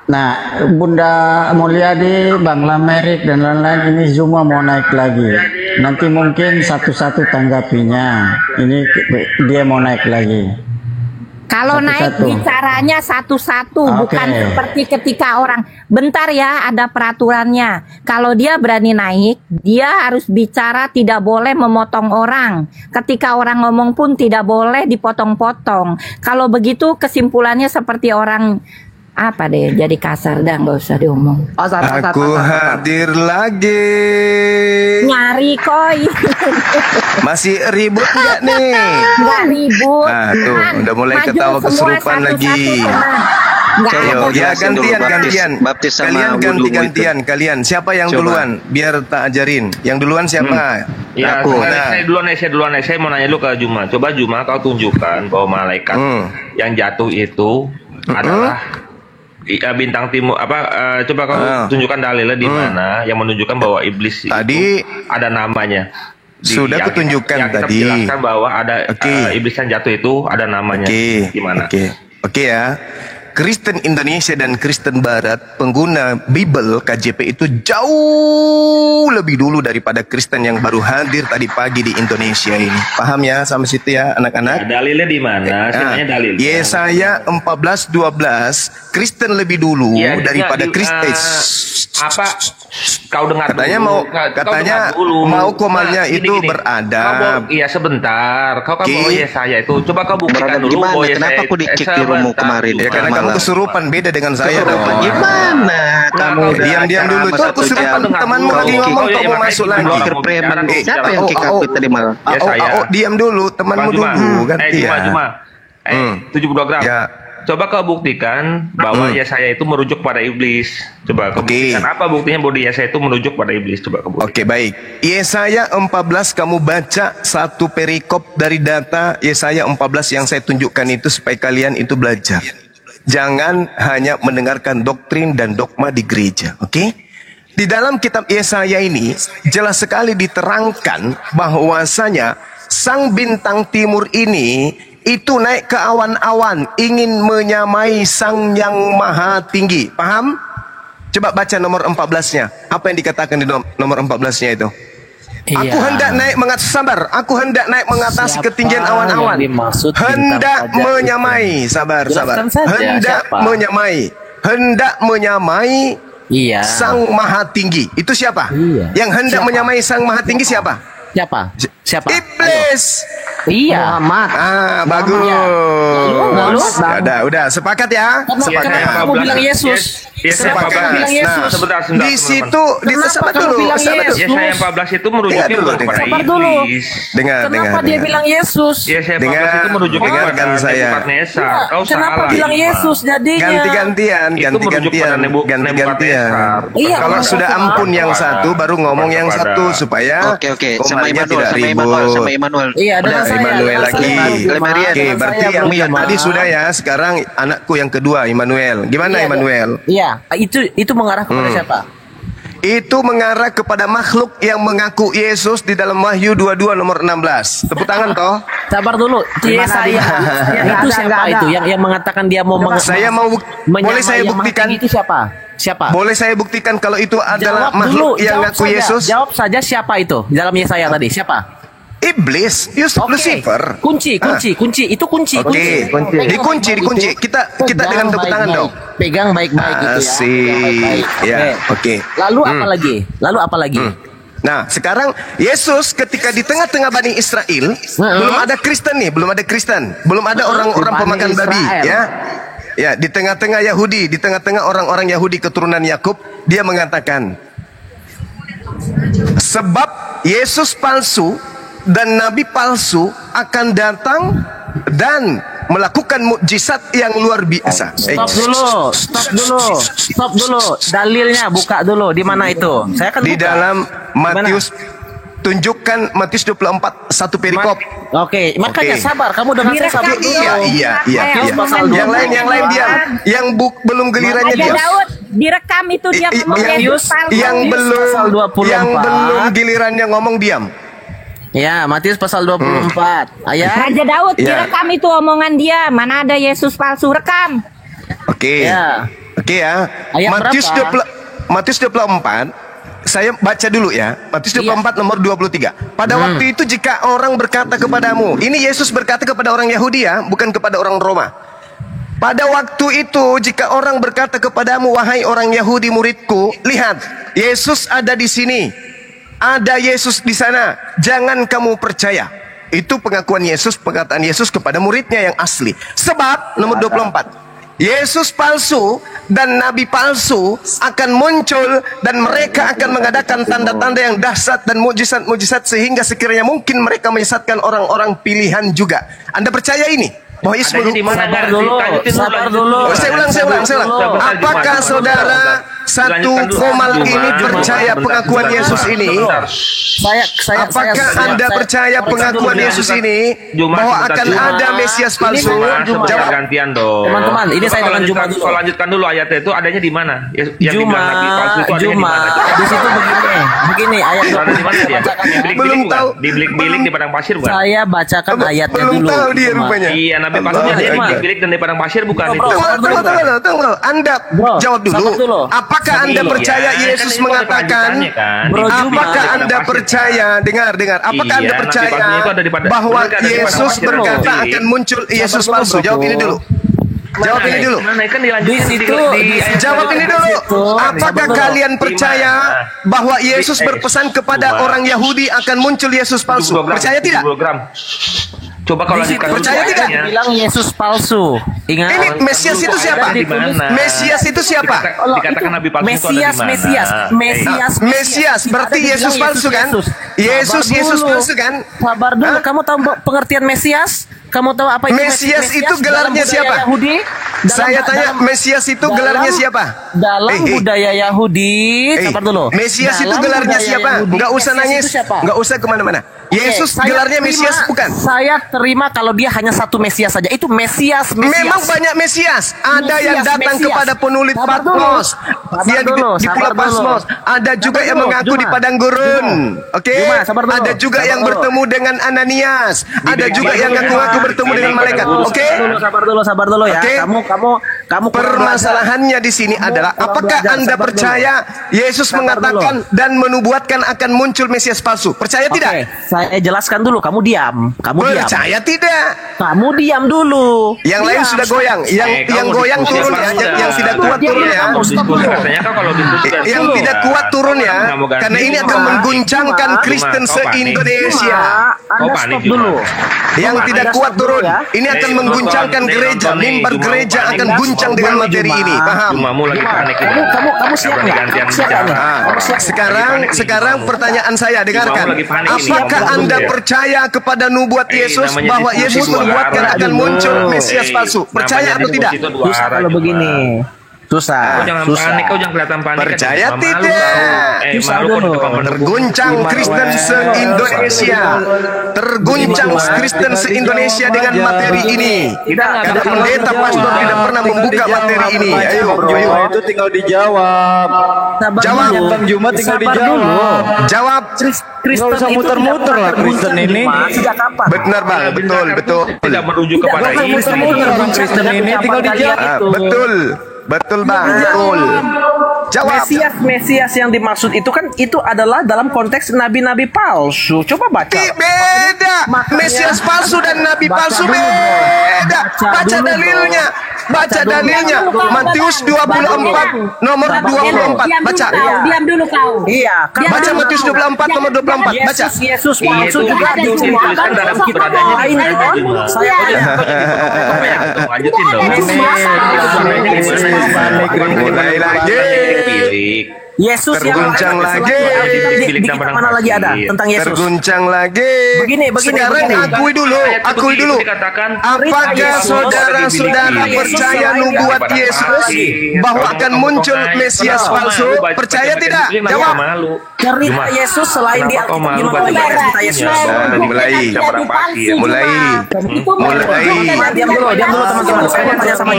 Nah, Bunda Mulyadi, Bang Lamerik dan lain-lain ini semua mau naik lagi. Nanti mungkin satu-satu tanggapinya. Ini dia mau naik lagi. Kalau naik bicaranya satu-satu, bukan seperti ketika orang bentar ya, ada peraturannya. Kalau dia berani naik, dia harus bicara, tidak boleh memotong orang. Ketika orang ngomong pun tidak boleh dipotong-potong. Kalau begitu kesimpulannya seperti orang apa deh, jadi kasar dah, nggak usah diomong. Aku hadir lagi. Nyari koi. Masih ribut nggak nih? Nggak ribut. Nah tuh, udah mulai ketawa kesurupan lagi. Ya gantian. Kalian ganti-gantian. Kalian siapa yang duluan? Biar tak ajarin. Yang duluan siapa? Ya, saya duluan. Saya mau nanya lu ke Juma. Coba Juma, kau tunjukkan bahwa malaikat yang jatuh itu adalah bintang timur. Coba kau tunjukkan dalilnya di mana yang menunjukkan bahwa iblis tadi itu ada namanya. Sudah kutunjukkan tadi. Jelaskan bahwa ada iblis yang jatuh itu ada namanya. Gimana? Oke ya. Kristen Indonesia dan Kristen Barat pengguna Bible KJP itu jauh lebih dulu daripada Kristen yang baru hadir tadi pagi di Indonesia ini. Paham ya sampai situ ya anak-anak? Ya, dalilnya di mana? Dalil. Yesaya 14:12 Kristen lebih dulu daripada Kristen. Kau dengar katanya dulu. mau komalnya itu beradab. Iya sebentar. Kau kan bawa Yesaya itu. Coba kau buktikan dulu bahwa Kenapa aku dicek di romo kemarin? Ya karena kamu kesurupan, beda dengan saya dong. Gimana? Kamu diam dulu. Itu kesurupan, temanmu lagi ngomong, kamu masuk lagi. Siapa yang kick aku tadi malam? Diam dulu, temanmu dulu. Ganti ya. Cuma 72 gram. Coba kau buktikan bahwa Yesaya itu merujuk pada iblis. Coba kau buktikan apa buktinya bahwa Yesaya itu merujuk pada iblis. Coba kau buktikan. Oke, baik. Yesaya 14 kamu baca satu perikop dari data Yesaya 14 yang saya tunjukkan itu supaya kalian itu belajar. Jangan hanya mendengarkan doktrin dan dogma di gereja, oke? Di dalam kitab Yesaya ini jelas sekali diterangkan bahwasanya sang bintang timur ini itu naik ke awan-awan ingin menyamai sang yang maha tinggi. Paham? Coba baca nomor 14-nya. Apa yang dikatakan di nomor 14-nya itu? Aku hendak naik sabar. Aku hendak naik mengatasi ketinggian awan-awan. Hendak menyamai, sabar. Hendak menyamai sang maha tinggi. Itu siapa? Yang hendak menyamai sang maha tinggi siapa? Siapa? Iblis. Muhammad. Bagus. Udah sepakat ya? Sepakat. Kamu bilang Yesus. Sepakat. Sebentar. Di situ sabar dulu. Yesaya 14 itu merujuknya kepada iblis. Kenapa dia bilang Yesus? Yesaya 14 itu merujuknya kepada Nebukadnezar. Kau kenapa bilang Yesus jadinya? Ganti-gantian. Kalau sudah ampun yang satu baru ngomong yang satu supaya sama Immanuel. Iya, dengan saya. Immanuel lagi. Oke, berarti yang tadi sudah ya. Sekarang anakku yang kedua Immanuel. Gimana Immanuel? Iya, itu mengarah kepada siapa? Itu mengarah kepada makhluk yang mengaku Yesus di dalam Wahyu 22 nomor 16. Tepuk tangan toh. Sabar dulu. Yesaya itu siapa itu? Yang mengatakan dia mau boleh saya buktikan itu siapa? Boleh saya buktikan kalau itu adalah makhluk yang mengaku Yesus? Jawab saja siapa itu dalam Yesaya tadi? Siapa? Iblis, Lucifer. Kunci. Itu kunci. Oke. Dikunci. Kita dengan tepuk tangan dong. Pegang baik-baik gitu ya. Oke. Lalu apa lagi? Nah, sekarang Yesus ketika di tengah-tengah Bani Israel, belum ada Kristen. Belum ada orang-orang pemakan babi, ya. Ya, di tengah-tengah Yahudi, di tengah-tengah orang-orang Yahudi keturunan Yakub, dia mengatakan, sebab Yesus palsu dan nabi palsu akan datang dan melakukan mukjizat yang luar biasa. Stop dulu. Dalilnya buka dulu. Di mana itu? Saya kan di dalam Matius tunjukkan Matius 24 satu perikop. Oke, makanya sabar. Kamu dengan saya sabar dulu. Iya. Yang lain diam. Yang belum gilirannya Raja diam. Daud direkam itu dia ngomong Yesus palsu. Yang belum gilirannya ngomong diam. Ya, Matius pasal 24 ayat. Raja Daud Ya. direkam itu omongan dia. Mana ada Yesus palsu, rekam. Oke. Ya. Oke ya. Ayat berapa? Matius 24. Saya baca dulu ya. Matius 24 nomor 23. Pada waktu itu jika orang berkata kepadamu, ini Yesus berkata kepada orang Yahudi ya, bukan kepada orang Roma. Pada waktu itu jika orang berkata kepadamu, wahai orang Yahudi muridku, lihat, Yesus ada di sini. Ada Yesus di sana. Jangan kamu percaya. Itu pengakuan Yesus, perkataan Yesus kepada muridnya yang asli. Sebab nomor 24. Yesus palsu dan nabi palsu akan muncul dan mereka akan mengadakan tanda-tanda yang dahsyat dan mujizat-mujizat sehingga sekiranya mungkin mereka menyesatkan orang-orang pilihan juga. Anda percaya ini? Bahwa Yesus Sabar dulu. Saya ulang. Apakah saudara satu komal ini percaya pengakuan Yesus ini? Apakah Anda percaya pengakuan Yesus ini bahwa akan ada Mesias palsu? Jawab gantian dong. Teman-teman, ini saya dengan Juma dulu. Lanjutkan dulu ayatnya itu adanya di mana? Juma. Di situ begini ayat Ada di mana dia? Belum tahu. Di bilik-bilik di padang pasir bukan? saya bacakan ayatnya Belum dulu. tahu dia Juma. rupanya. Iya, nabi palsunya ada di bilik dan di padang pasir bukan itu. Tunggu. Anda jawab sabar dulu. dulu. Apakah Anda percaya Yesus kan itu mengatakan? ada kelanjutannya, kan? Bro, Di- Juma. Apakah Anda percaya? Dengar. Apakah Iya, Anda nabi percaya palsunya itu ada di pada- bahwa mereka ada di padang Yesus pasir berkata nanti. akan muncul Yesus dulu, palsu? bro. Jawab ini dulu. Jawab ini dulu. Mana kan dilanjutin Di situ, di ayat Jawab ini dulu. situ. Apakah kalian percaya bahwa Yesus berpesan kepada Juma. orang Yahudi akan muncul Yesus palsu? 70 gram, Percaya tidak? 70 gram. Coba kalau Di situ lanjutkan percaya dulu tidak? ayatnya. Bilang Yesus palsu. Ingat? Ini Mesias itu siapa? Di mana? Mesias itu siapa? Dikatakan nabi palsu itu ada di mana? Mesias berarti Ada Yesus dibilang palsu kan? Yesus Sabar palsu dulu. kan? Sabar dulu. Hah? Kamu tahu pengertian Mesias? Kamu tahu apa itu Mesias itu gelarnya dalam budaya siapa? Yahudi? Saya tanya, Mesias itu gelarnya siapa? Dalam budaya Yahudi, sabar dulu. Mesias itu Dalam gelarnya budaya siapa? Yahudi, Enggak usah Mesias nangis. itu siapa? Enggak usah kemana-mana. Yesus Oke, saya gelarnya terima- Mesias bukan? Saya terima kalau dia hanya satu Mesias saja. Itu Mesias. Memang banyak Mesias. Ada yang Mesias, datang Mesias. kepada penulis Sabar dulu. Patmos. Sabar Dia di dulu, Pulau sabar dulu. Patmos. Ada juga Sabar yang dulu, mengaku Juma. di padang gurun. Oke. Juma, sabar dulu. Ada juga Sabar yang dulu. bertemu dengan Ananias. Ada juga yang ngaku-ngaku bertemu dengan malaikat. Oke. Sabar dulu ya. Oke. Kamu kurang Permasalahannya di sini adalah kurang apakah belajar, Anda sabar percaya Yesus Sabar mengatakan dan menubuatkan akan muncul Mesias palsu? Percaya belajar. tidak? Oke, saya jelaskan dulu. Kamu diam. Percaya tidak? Kamu diam dulu. Yang lain Diam. sudah goyang. Yang goyang turun ya. Yang tidak kuat turun ya. Katanya kan kalau diskusi kan Yang tidak kuat turun ya. Karena ini akan mengguncangkan Kristen se-Indonesia. Anda panik stop juga. dulu. Yang Anda tidak stop kuat dulu turun. ya. Ini akan mengguncangkan gereja. Mimbar gereja akan guncang dengan materi ini. Paham? Jumamu lagi panik. Kamu siap nggak? Gantian Kamu siap bicara. nggak? Ah, sekarang pertanyaan saya dengarkan. Jumamu lagi panik ini. Apakah Jumamu Anda ya. percaya kepada nubuat Yesus namanya bahwa diskusi Yesus dua menubuatkan arah akan dulu. muncul Mesias palsu? Percaya Namanya atau tidak? diskusi itu dua Susah arah, kalau Juma. begini. Susah. Kau jangan panik, kau jangan kelihatan panik. Percaya Malu tidak? kau. Susah Malu kau di dulu. depan pendukung. Terguncang Kristen se-Indonesia. Terguncang Kristen se-Indonesia dengan materi ini. Karena pendeta pastor tidak pernah membuka materi ini. Ayo. Itu tinggal dijawab. Sabar Jawab. dulu. Bang Juma tinggal Sabar dijawab. dulu. Jawab. Kristen Nggak usah itu muter-muter tidak lah, pernah Kristen terguncang, ini. Juma. Sejak kapan? Benar bang, betul. Tidak merujuk kepada Tidak ini. muter-muter, Bang Kristen ini tinggal dijawab. Betul bang, betul. Jawab. Mesias yang dimaksud itu kan itu adalah dalam konteks nabi-nabi palsu. Coba baca. Beda. Makanya- Mesias palsu dan nabi Baca palsu dulu, bro. beda. Baca Baca dulu, dalilnya. Baca dulu. dalilnya. Matius 24 nomor 24. Baca. Diam dulu kau. Iya, kan Baca Matius 24 nomor 24. Baca. Yesus Iya, palsu itu juga ada di Juma. dituliskan dalam Baca keberadaannya dulu. di mana, Saya- Juma. saya- Lanjutin dong. Mulai lagi. Yesus yang Terguncang lain lagi. di kitab mana lagi ada tentang Yesus? Terguncang lagi. Sekarang akui dulu. Apakah saudara-saudara percaya nubuat Yesus bahwa akan muncul Mesias palsu? Percaya tidak? Jawab. Cerita Yesus selain di Alkitab gimana lagi ada cerita Yesus? Mulai. Diam dulu teman-teman. Saya mau tanya sama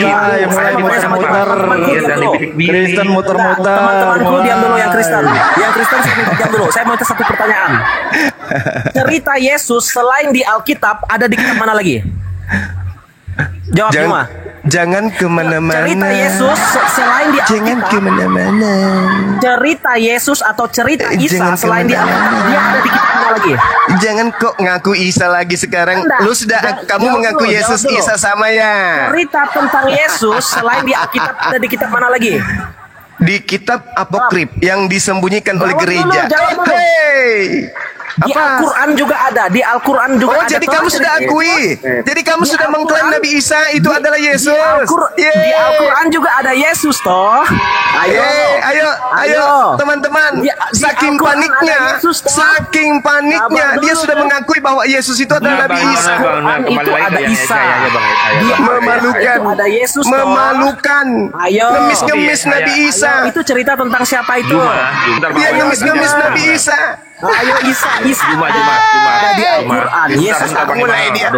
Kristen muter-muter. Teman-temanku diam dulu yang Kristen. Yang Kristen diam dulu. Saya mau tanya satu pertanyaan. Cerita Yesus selain di Alkitab ada di kitab mana lagi? Jawab cuma. Jangan kemana-mana. Cerita Yesus selain di Alkitab. Jangan kemana-mana. Cerita Yesus atau cerita Isa selain di Alkitab dia ada di kitab mana lagi? Jangan kok ngaku Isa lagi sekarang. Lu sudah kamu mengaku Yesus Isa sama ya. Cerita tentang Yesus selain di Alkitab ada di kitab mana lagi? Di kitab apokrif yang disembunyikan oleh gereja. Jawab dulu. Hey. Di Al-Quran juga ada. Di Al-Quran juga ada. Jadi kamu sudah akui. Jadi kamu sudah mengklaim Nabi Isa itu adalah Yesus. Di Al-Quran juga ada Yesus toh. Ayo, teman-teman. Saking paniknya, dia sudah mengakui bahwa Yesus itu adalah Nabi Isa. Itu ada Isa. Memalukan. Ngemis-ngemis Nabi Isa. Itu cerita tentang siapa itu? Dia ngemis-ngemis Nabi Isa. Ayo Isa. Cuma. Ada di Al-Quran. Yesus mulai dia.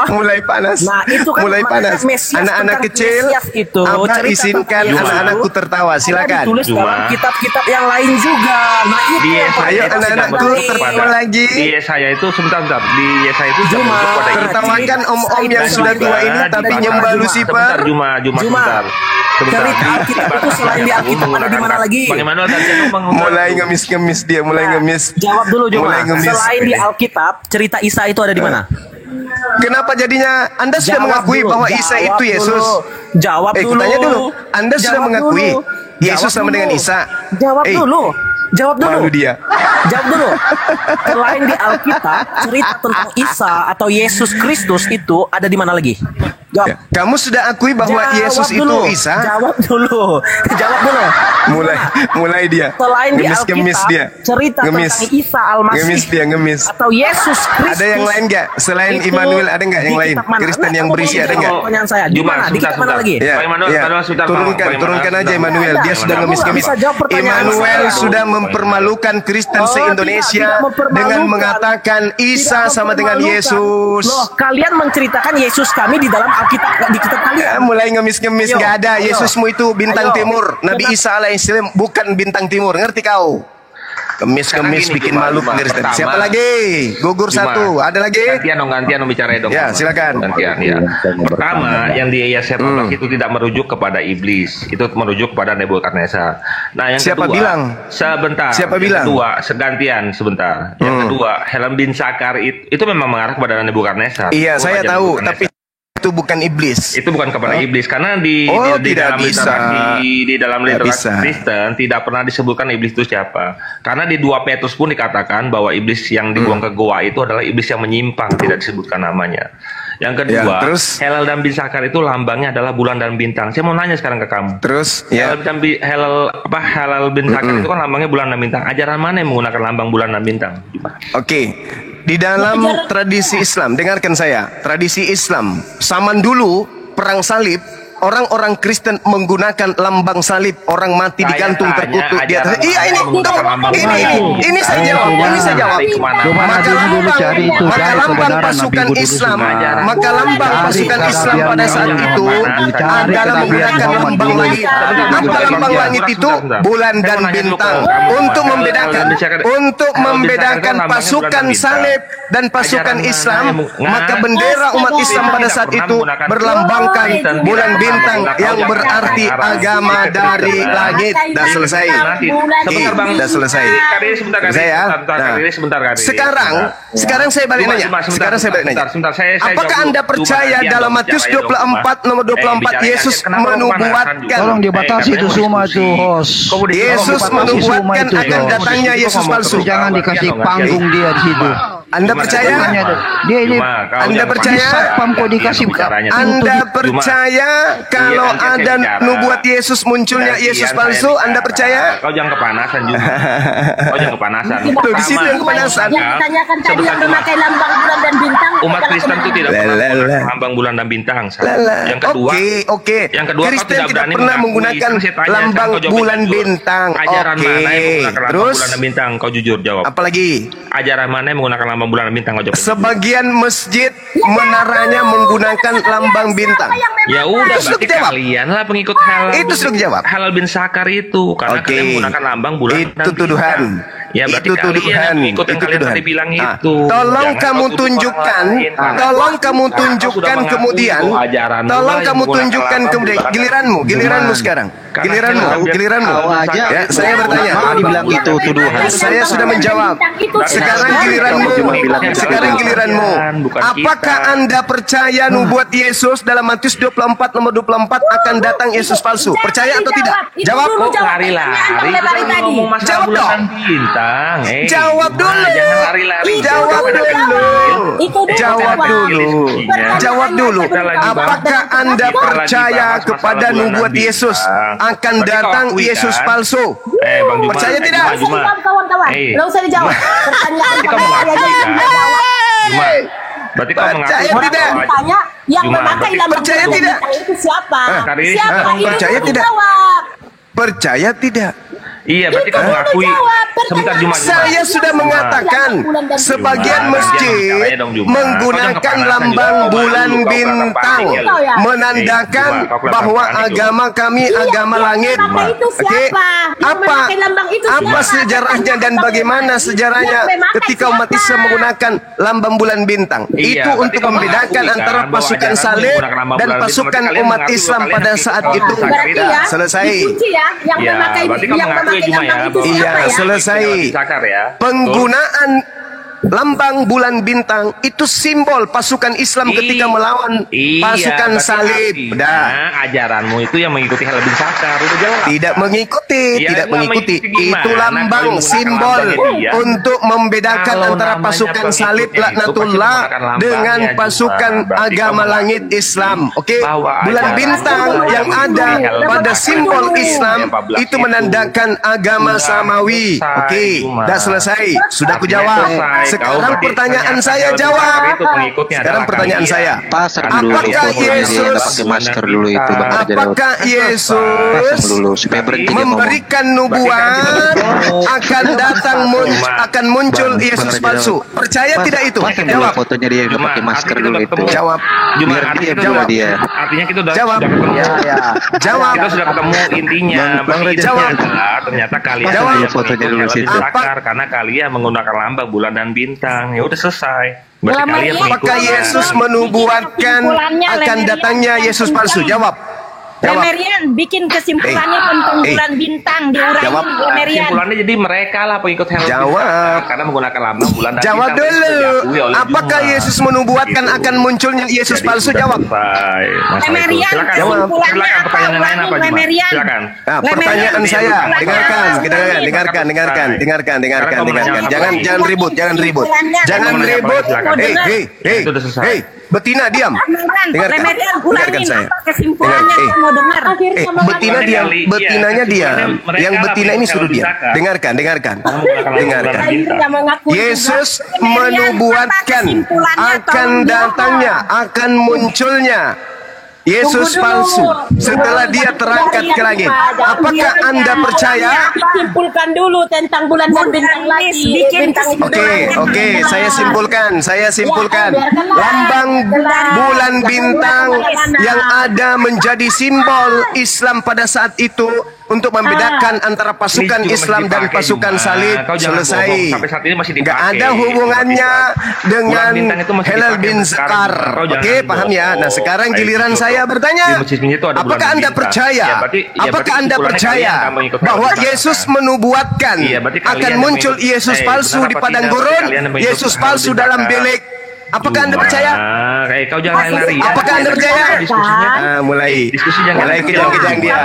Mulai panas. Nah, itu kan mulai panas. Anak-anak kecil, itu Abah izinkan anak-anakku tertawa. Silakan. Ditulis dalam kitab-kitab yang lain juga. Nah, itu ayo anak-anakku tertawa lagi. Di Yesaya itu sebentar. Di Yesaya itu tertawakan om-om yang sudah tua ini tapi nyembah Lucifer. Juma sebentar. Cerita Alkitab itu selain di Alkitab ada di mana lagi? Bagaimana tadi mulai ngemis-ngemis dia, mulai ngemis. Jawab dulu Juma. Selain di Alkitab, cerita Isa itu ada di mana? Kenapa jadinya Anda sudah mengakui bahwa Isa itu Yesus? Jawab dulu. Tanya dulu. Anda sudah mengakui Yesus sama dengan Isa? Jawab dulu. Malu dia. Jawab dulu. Selain di Alkitab, cerita tentang Isa atau Yesus Kristus itu ada di mana lagi? Jawab. Kamu sudah akui bahwa Yesus itu Isa? Jawab dulu. Mulai dia. Selain di Alkitab, cerita tentang Isa Al-Masih atau Yesus Kristus. Ada yang lain nggak? Selain Immanuel ada nggak yang lain? Kristen yang berisi ada nggak? Pertanyaan saya. Di mana? Di kitab mana lagi? Turunkan aja Immanuel. Dia sudah ngemis-ngemis. Immanuel sudah mempermalukan Kristen se-Indonesia dengan mengatakan Isa sama dengan Yesus. Loh, kalian menceritakan Yesus kami di dalam Alkitab, di kitab kalian. Mulai ngemis-ngemis, nggak ada. Yesusmu itu bintang timur. Nabi Isa alaihissalam bukan bintang timur. Ngerti kau? Kemis-kemis bikin malu Kristen. Siapa lagi? Gugur satu. Ada lagi? Gantian bicara dong. Ya, silakan. Gantian ya. Pertama, yang di Yesaya 14 itu tidak merujuk kepada iblis. Itu merujuk kepada Nebukadnezar. Nah, yang Siapa kedua, bilang? Sebentar. Siapa bilang? Kedua, segantian sebentar. Yang kedua, helm bin Sakar itu memang mengarah kepada Nebukadnezar. Iya, saya tahu, tapi itu bukan iblis. Itu bukan kepada iblis karena di dalam literasi Kristen tidak pernah disebutkan iblis itu siapa. Karena di 2 Petrus pun dikatakan bahwa iblis yang dibuang ke goa itu adalah iblis yang menyimpang, tidak disebutkan namanya. Yang kedua, Helal dan bin Sakar itu lambangnya adalah bulan dan bintang. Saya mau nanya sekarang ke kamu. Helal bin Sakar itu kan lambangnya bulan dan bintang. Ajaran mana yang menggunakan lambang bulan dan bintang? Oke. Di dalam tradisi Islam, dengarkan saya, tradisi Islam, zaman dulu perang salib, orang-orang Kristen menggunakan lambang salib, orang mati digantung terkutuk di atas. Iya ini saya jawab. Maka lambang pasukan Islam pada saat itu adalah menggunakan lambang langit. Apa lambang langit itu? Bulan dan bintang. Untuk membedakan pasukan salib dan pasukan Islam, maka bendera umat Islam pada saat itu berlambangkan bulan bintang yang berarti agama dari langit. Dah selesai. Dah selesai. Sekarang saya balik nanya. Apakah Anda percaya dalam Matius 24 nomor 24 Yesus menubuatkan? Tolong dibatasi itu semua itu host. Yesus menubuatkan akan datangnya Yesus palsu. Jangan dikasih panggung dia di situ. Anda percaya? Dia ini Anda percaya? Pampo dikasih Anda percaya kalau ada nubuat Yesus munculnya Yesus palsu? Anda percaya? Kau jangan kepanasan juga. Kau jangan kepanasan. Tuh di situ yang kepanasan. Yang ditanyakan tadi yang memakai lambang bulan dan bintang. Umat Kristen itu tidak pernah menggunakan lambang bulan dan bintang. Yang kedua, yang kedua Kristen kau tidak berani pernah mengakui. menggunakan Saya tanya, lambang kau jawab bulan jujur. bintang. Ajaran mana yang menggunakan lambang Terus bulan dan bintang? Kau jujur jawab. apalagi? Ajaran mana yang menggunakan lambang bulan dan bintang? Kau jawab. Sebagian masjid menaranya menggunakan lambang bintang. Ya udah, Itu sudah berarti jawab. kalian lah pengikut halal. Itu sudah jawab. Halal bin Sakar itu karena Oke. kalian menggunakan lambang bulan dan Itu tuduhan. bintang. Ya berarti Itu kalian tuduhan. yang mengikut yang Itu kalian tuduhan. tadi bilang Ah, itu. tolong Jangan kamu kau tuduh tunjukkan, orang lain. tolong kamu Karena kau tunjukkan sudah mengakui kemudian, bahwa ajaranmu tolong lah yang kamu menggunakan tunjukkan lambang kemudian, bulan. giliranmu sekarang, Karena giliranmu, kalian giliranmu. Kau aja. Ya, saya bertanya. Dibilang itu tuduhan. Saya sudah menjawab. Sekarang giliranmu. Cuma bilang itu Sekarang tuduhan. giliranmu. Bukan Apakah kita. Anda percaya nubuat Yesus dalam Matius 24 nomor 24 akan datang Yesus palsu? Percaya atau tidak? Jawab. Kok lari-lari? Kita lagi ngomong masalah Jawab bulan dong. dan bintang. Jawab dulu. Jangan lari-lari. Jawab dulu. Jawab dulu. Jawab dulu. Apakah Anda percaya kepada nubuat Yesus akan datang Yesus palsu? Bang Juma. Percaya tidak? Juma. Kawan-kawan, nggak usah dijawab. Pertanyaan Berarti kau mengakui kan? Juma. Berarti kau mengakui. Percaya tidak? Tanya yang Juma, memakai berarti lambang percaya bulan dan tidak? bintang itu siapa? Karis, Siapa itu? percaya tidak? Jawab. Percaya tidak? Iya, berarti kau mengakui. Sebentar Juma. Saya sudah mengatakan sebagian masjid menggunakan lambang bulan bintang menandakan bahwa agama kami agama langit. Oke, apa sejarahnya dan bagaimana sejarahnya ketika umat Islam menggunakan lambang bulan bintang? Itu untuk membedakan antara pasukan salib dan pasukan umat Islam pada saat itu. Berarti ya, Selesai. dikunci ya, yang Ya, memakai berarti kau yang mengakui memakai Juma ya, lambang itu bahwa- Iya, siapa ya? selesai. Sakar ya. Penggunaan lambang bulan bintang itu simbol pasukan Islam ketika melawan pasukan berarti salib. artinya Dah. ajaranmu itu yang mengikuti halal bin Sakar. Udah jelas. Tidak mengikuti, Ya, tidak nggak mengikuti. mengikuti gimana? Itu lambang Kalau menggunakan simbol lambangnya dia. untuk membedakan Kalau antara namanya pasukan pengikutnya salib itu laknatullah pasti menggunakan lambangnya dengan juga. pasukan Berarti agama kau langit Islam. Oke, bahwa bulan ajaran bintang Islam yang ada yang pada menggunakan simbol lambang Islam 14 itu menandakan agama Sudah samawi. selesai, Oke, Juma. dah selesai. Sudah aku Artinya jawab. selesai. Kau Sekarang berarti pertanyaan ternyata saya halal bin jawab. Sakar itu pengikutnya Sekarang adalah pertanyaan kalian. saya. Pasang dulu Apakah fotonya dia, Yesus pakai masker dulu itu Bang Raja Daud. Apakah Pasang Yesus dulu supaya berhenti dia ngomong. memberikan nubuat akan datang akan muncul Yesus palsu? Percaya tidak itu? Pasang dulu Jawab. fotonya dia yang Juma, pakai masker artinya dulu kita itu. ketemu. Jawab. Juma, Biar artinya dia kita jawab udah- dia. Artinya kita udah Jawab. sudah ketemu. Jawab. Kita sudah ketemu intinya. Bang Berarti Raja, intinya jawab. adalah ternyata kalian Jawab. tidak Fotonya dulu mengikuti situ. halal bin Sakar karena kalian menggunakan lambang bulan dan bintang. Ya udah selesai. Berarti Selama kalian ini- Apakah mengikuti. Yesus menubuatkan akan datangnya Yesus palsu? Jawab. Jawab. Lemerian bikin kesimpulannya tentang bulan bintang diuraiin Jawab. Lemerian. Kesimpulannya jadi mereka lah pengikut halal bin Jawab. Sakar karena menggunakan lambang bulan dan Jawab bintang. dulu. Itu diakui oleh Apakah Juma. Yesus menubuatkan Gitu. akan munculnya Yesus Jadi palsu? sudah Jawab. selesai masalah itu. Lemerian Silakan. kesimpulannya Silakan apa? pertanyaan yang lain apa Juma? Lemerian. Silakan. Nah, pertanyaan saya, dengarkan, dengarkan. Jangan ribut. Jangan ribut. Hei, Itu udah selesai. hei, betina diam. Dengarkan. Lemerian Dengarkan ulangin saya. apa kesimpulannya Dengar, saya mau dengar. Betina diam, betinanya diam. Mereka Yang lah betina ini pengikut suruh halal bin diam. Sakar. Dengarkan. Dengarkan. Yesus menubuatkan akan datangnya, akan munculnya Yesus palsu setelah dia terangkat ke langit. Apakah Anda percaya? Simpulkan dulu tentang bulan dan bintang lagi. Bintang itu Oke, saya simpulkan. Lambang bulan bintang yang ada menjadi simbol Islam pada saat itu untuk membedakan antara pasukan Ini juga Islam masih dan dipakai, pasukan Juma. salib. Kau jangan Selesai. bohong, sampai saat ini masih dipakai. Nggak ada hubungannya Bulan dengan bintang itu masih Halal dipakai bin sampai Zakar. sekarang. Kau Oke, jangan paham ya? bohong. Nah, sekarang Ayo, giliran betul. saya bertanya. Di masjid-masjid itu ada bulan Apakah Anda bintang. percaya? Ya, berarti Apakah Anda kesimpulannya percaya kalian akan mengikut bahwa Halal bin Yesus Zakar. menubuatkan Iya, berarti kalian akan yang muncul mengikut- Yesus palsu benar di apa padang tidak? gurun, Berarti kalian yang mengikut Yesus Halal palsu bin dalam Zakar. bilik Apakah Anda percaya? Kayak kau jangan lari-lari ya. Apakah Anda percaya? Diskusinya Diskusi jangan mulai kejang-kejang dia.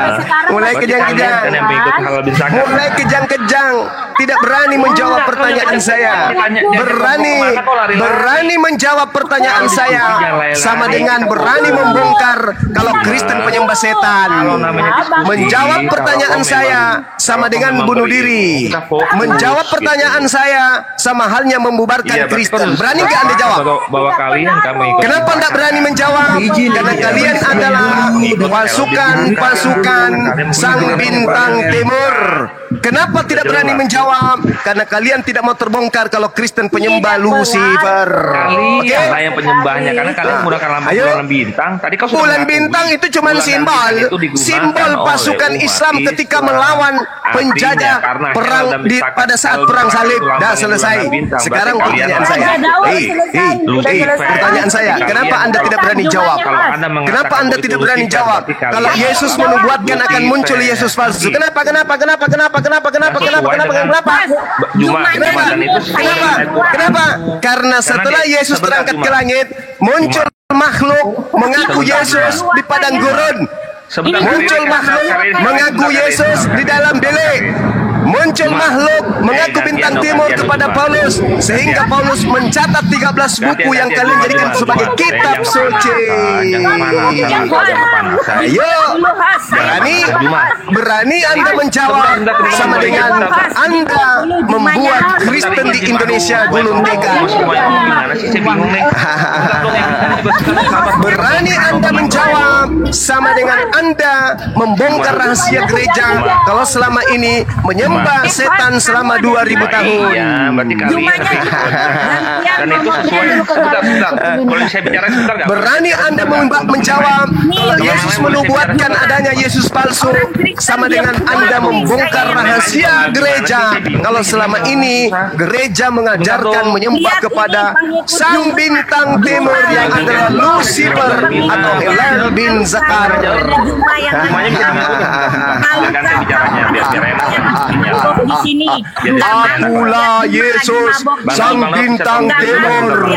Mulai kejang-kejang. Kan yang mengikut halal bin zakat. Mulai kejang-kejang. Tidak berani menjawab pertanyaan saya. Berani menjawab pertanyaan saya. Sama dengan berani membongkar kalau Kristen penyembah setan. Menjawab pertanyaan saya sama dengan bunuh diri. Menjawab pertanyaan saya sama halnya membubarkan Kristen. Berani nggak Anda jawab? Bahwa kalian kamu ikut. Kenapa tidak berani menjawab? Karena kalian adalah pasukan Sang Bintang Timur. Kenapa tidak berani menjawab? Karena kalian tidak mau terbongkar kalau Kristen penyembah Lucifer. Kalian lah yang penyembahnya, karena kalian menggunakan bulan bintang. Tadi kau sudah bulan bintang itu cuma simbol pasukan Islam ketika melawan penjajah perang pada saat perang salib. Dah selesai. Sekarang pertanyaan saya. Pertanyaan saya, kenapa Anda tidak berani jawab? Kenapa Anda tidak berani jawab? Kalau Yesus menubuatkan akan muncul Yesus palsu. Kenapa? Kenapa? Karena setelah Yesus terangkat ke langit, muncul makhluk mengaku Yesus di padang gurun. Muncul makhluk mengaku Yesus di dalam bilik. Muncul makhluk mengaku bintang timur kepada Paulus, sehingga Paulus mencatat 13 buku yang kalian jadikan sebagai kitab suci. Ayo, berani Anda menjawab sama dengan Anda membuat Kristen di Indonesia gulung tikar. Berani Anda menjawab sama dengan Anda membongkar rahasia gereja kalau selama ini menyembah setan selama 2000 tahun. Iya, berarti kalian. Dan itu sesuai. Boleh saya bicara sebentar nggak? Berani Anda menjawab kalau Yesus menubuatkan adanya Yesus palsu sama dengan Anda membongkar rahasia gereja kalau selama ini gereja mengajarkan menyembah kepada Sang Bintang Timur yang adalah Lucifer atau Helel bin Zakar. Semuanya bisa dengar. Ganti bicaranya biar enak. Di sini. Akulah Yesus Sang Bintang Timur.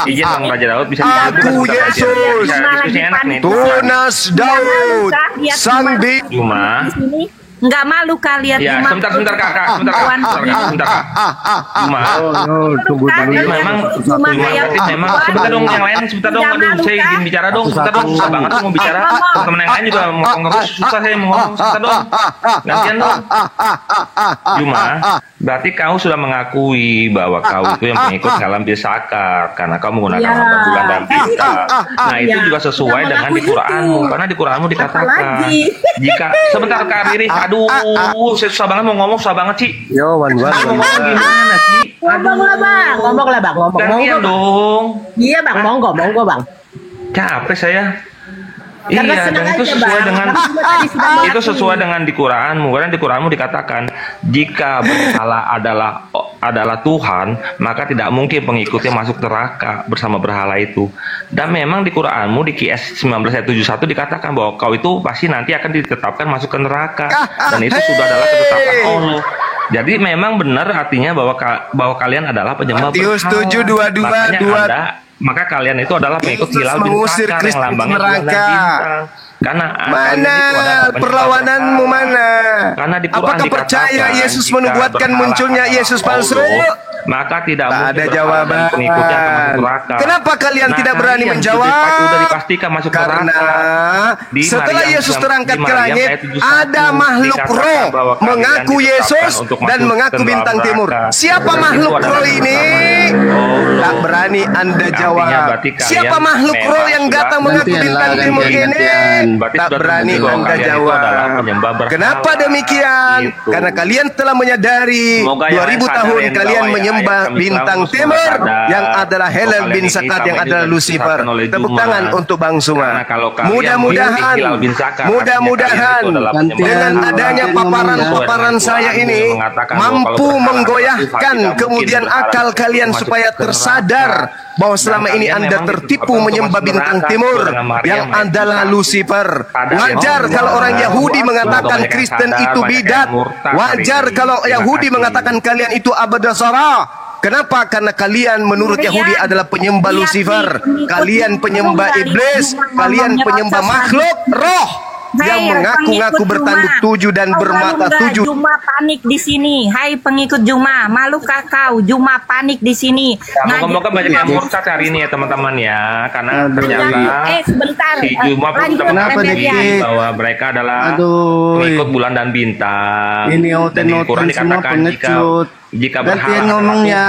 Izin Bang Raja Daud bisa. Aku Yesus Tunas Daud Sang Bintang. Cuma nggak malu kalian. Ya, sebentar kakak. Cuma tunggu dulu. Memang sebentar dong yang lain sebentar dong. Aduh, saya ingin bicara dong. Sebentar dong, susah banget mau bicara. Teman yang lain juga mau ngomong susah saya mau ngomong sebentar dong. Gantian dong. Cuma berarti kau sudah mengakui bahwa kau itu yang pengikut dalam filsafat karena kau menggunakan bulan dan bintang. Nah, itu juga sesuai dengan di Quranmu, karena di Quranmu dikatakan jika sebentar Kak Riri, aduh, saya susah banget mau ngomong, susah banget sih. Yo, ngomong gimana sih? Ngomong lah bang. Gantian dong. Iya bang, monggo bang. Capek saya. Iya, dan itu sesuai dengan di Quranmu, karena di Quranmu dikatakan jika berhala adalah Tuhan, maka tidak mungkin pengikutnya masuk neraka bersama berhala itu. Dan memang di Quranmu di QS 19 ayat 71 dikatakan bahwa kau itu pasti nanti akan ditetapkan masuk ke neraka, dan itu sudah adalah ketetapan Allah. Jadi memang benar artinya bahwa kalian adalah penyembah Matius 7:22. Maka kalian itu adalah pengikut Hilal bin Zakar yang lambangnya bulan dan bintang. Karena mana perlawananmu mana? Karena di Quran apakah percaya Yesus menubuatkan munculnya Yesus palsu? Maka tidak ada jawaban. Pengikutnya akan masuk neraka. Kenapa kalian tidak berani menjawab? Sudah dipastikan masuk karena neraka. Setelah Yesus terangkat ke langit, ada makhluk roh mengaku Yesus dan mengaku bintang timur. Siapa makhluk roh ini? Tak berani Anda jawab. Siapa makhluk roh yang datang mengaku bintang timur ini? Tak berani Anda jawab. Kenapa demikian? Karena kalian telah menyadari 2000 tahun kalian menyembah bintang timur yang adalah Helel bin Zakar yang adalah Lucifer. Tepuk tangan untuk Bang Suma. Mudah-mudahan dengan adanya paparan saya ini mampu menggoyahkan kemudian akal kalian supaya tersadar bahwa selama ini Anda tertipu menyembah bintang timur yang adalah Lucifer. Wajar kalau orang Yahudi mengatakan Kristen itu bidat. Wajar kalau Yahudi mengatakan kalian itu abadasara. Kenapa? Karena kalian menurut Yahudi adalah penyembah Lucifer. Kalian penyembah iblis. Kalian penyembah makhluk roh yang mengaku-ngaku bertanduk 7 dan bermata 7. Juma panik di sini. Hai pengikut Juma, malukah kau? Juma panik di sini. Moga-moga banyak yang murtad hari ini ya teman-teman ya, karena ternyata sebentar. si Juma pun sudah mengakui bahwa mereka adalah pengikut bulan dan bintang. Ini dan di Quran dikatakan jika gantian ngomongnya,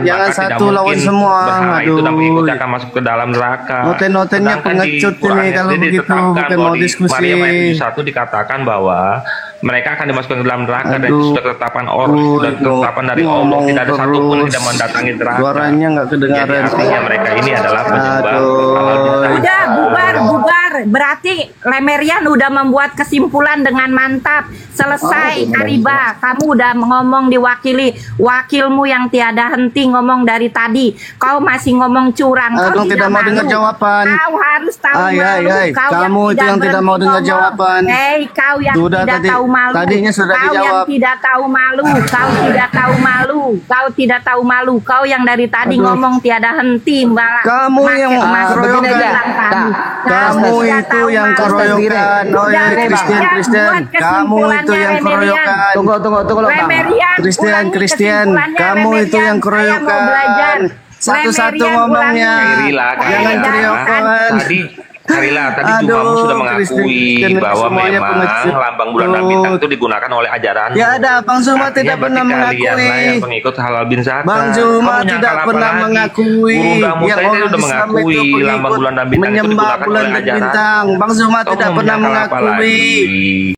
jangan satu lawan semua. Itu dan pengikutnya akan masuk ke dalam neraka. Noten-notennya pengecut ini kalau begitu, bukan mau diskusi. Maryam ayat 1 dikatakan bahwa mereka akan dimasukkan ke dalam neraka dan itu sudah ketetapan Allah dan ketetapan dari Allah. Tidak ada satupun yang tidak mendatangi neraka. Suaranya nggak kedengaran. Jadi artinya mereka ini adalah penyembah halal bintang. Udah bubar. Berarti Lemerian udah membuat kesimpulan dengan mantap. Selesai Ariba, kamu udah ngomong diwakili wakilmu yang tiada henti ngomong dari tadi. Kau masih ngomong curang. Kau tidak mau dengar jawaban. Kau harus tahu malu. Kamu itu yang tidak mau dengar jawaban. Kau yang tidak tahu malu. Tadinya sudah kau dijawab. Yang tidak tahu malu. Kau tidak tahu malu. Kau tidak tahu malu. Kau yang dari tadi ngomong tiada henti malah. Kamu yang keroyokan. Kamu itu yang keroyokan. Oh ya Kristen. Kamu itu yang keroyokan. Tunggu Kristen. Kamu itu yang keroyokan. Satu-satu ngomongnya. Jangan keroyokan. Tadi Jumamu sudah mengakui bahwa memang lambang bulan dan bintang itu digunakan oleh ajaran. Ya ada, Bang Zuma tidak pernah mengakui. Yang pengikut halal bin zakat. Bang Zuma tidak pernah mengakui. Yang orang sudah mengakui lambang bulan dan bintang itu digunakan oleh ajaran. Bang Zuma tidak pernah mengakui.